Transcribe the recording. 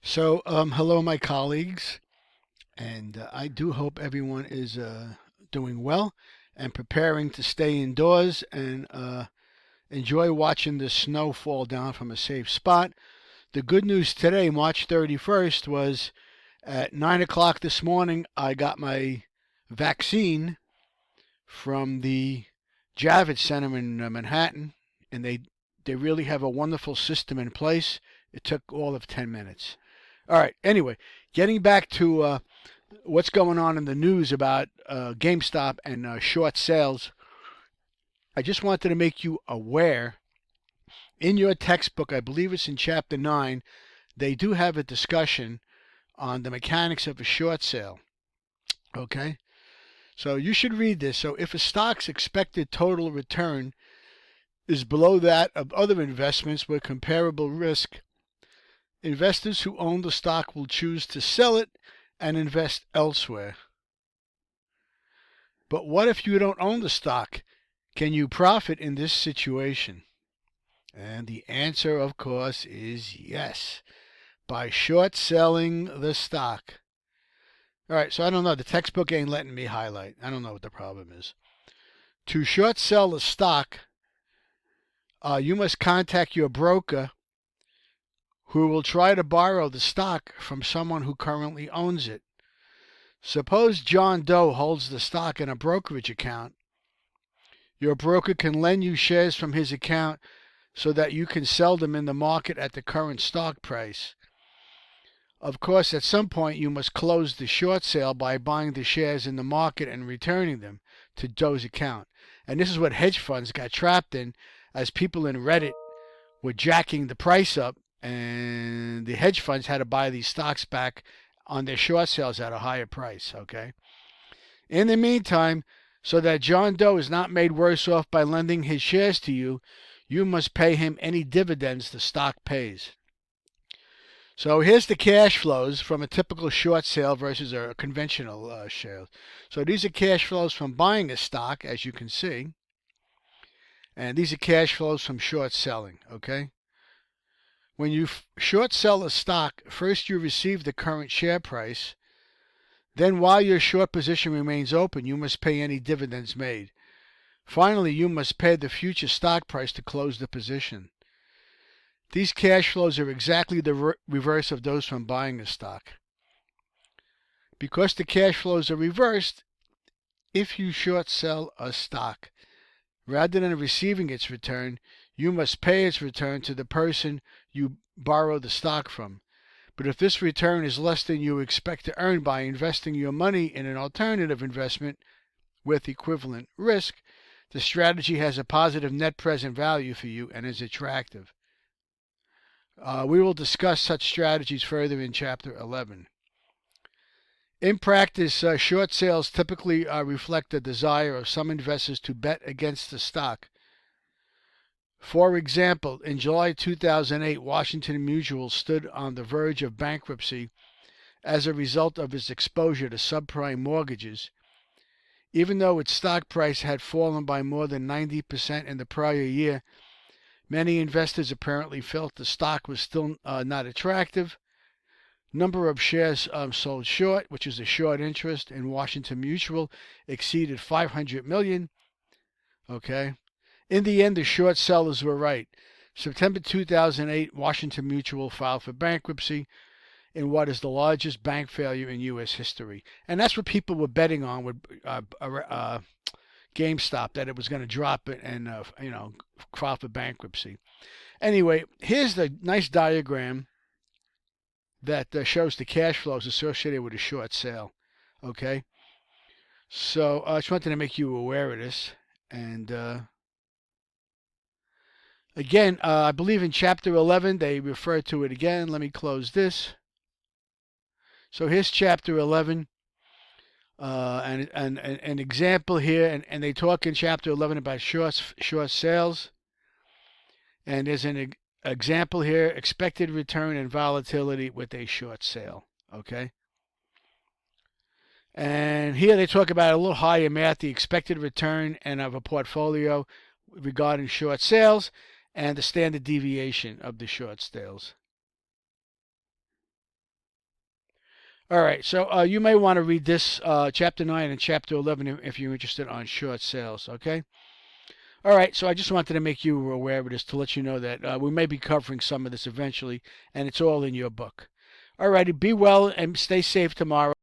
Hello, my colleagues, and I do hope everyone is doing well and preparing to stay indoors and enjoy watching the snow fall down from a safe spot. The good news today, March 31st, was at 9 o'clock this morning, I got my vaccine from the Javits Center in Manhattan, and they really have a wonderful system in place. It took all of 10 minutes. All right. Anyway, getting back to what's going on in the news about GameStop and short sales, I just wanted to make you aware. In your textbook, I believe it's in chapter 9, they do have a discussion on the mechanics of a short sale. Okay? So you should read this. So if a stock's expected total return is below that of other investments with comparable risk, investors who own the stock will choose to sell it and invest elsewhere. But what if you don't own the stock? Can you profit in this situation? And the answer, of course, is yes, by short selling the stock. All right, so I don't know. The textbook ain't letting me highlight. I don't know what the problem is. To short sell the stock, you must contact your broker who will try to borrow the stock from someone who currently owns it. Suppose John Doe holds the stock in a brokerage account. Your broker can lend you shares from his account so that you can sell them in the market at the current stock price. Of course, at some point you must close the short sale by buying the shares in the market and returning them to Doe's account. And this is what hedge funds got trapped in, as people in Reddit were jacking the price up, and the hedge funds had to buy these stocks back on their short sales at a higher price. Okay. In the meantime, so that John Doe is not made worse off by lending his shares to you, you must pay him any dividends the stock pays. So here's the cash flows from a typical short sale versus a conventional sale. So these are cash flows from buying a stock, as you can see, and these are cash flows from short selling. Okay. When you short sell a stock, first you receive the current share price. Then, while your short position remains open, you must pay any dividends made. Finally, you must pay the future stock price to close the position. These cash flows are exactly the reverse of those from buying a stock. Because the cash flows are reversed, if you short sell a stock, rather than receiving its return, you must pay its return to the person you borrow the stock from. But if this return is less than you expect to earn by investing your money in an alternative investment with equivalent risk, the strategy has a positive net present value for you and is attractive. We will discuss such strategies further in Chapter 11. In practice, short sales typically reflect the desire of some investors to bet against the stock. For example, in July 2008, Washington Mutual stood on the verge of bankruptcy as a result of its exposure to subprime mortgages. Even though its stock price had fallen by more than 90% in the prior year, many investors apparently felt the stock was still not attractive. Number of shares sold short, which is a short interest in Washington Mutual, exceeded 500 million. Okay. In the end, the short sellers were right. September 2008, Washington Mutual filed for bankruptcy in what is the largest bank failure in U.S. history. And that's what people were betting on with GameStop, that it was going to drop it and, file for bankruptcy. Anyway, here's the nice diagram that shows the cash flows associated with a short sale. Okay? So I just wanted to make you aware of this. And again, I believe in Chapter 11, they refer to it again. Let me close this. So here's Chapter 11. And an example here, and they talk in Chapter 11 about short sales. And there's an example here, expected return and volatility with a short sale. Okay. And here they talk about a little higher math, the expected return and of a portfolio regarding short sales and the standard deviation of the short sales. All right, so you may want to read this chapter 9 and chapter 11 if you're interested on short sales, okay? All right, so I just wanted to make you aware of this to let you know that we may be covering some of this eventually, and it's all in your book. All righty, be well and stay safe tomorrow.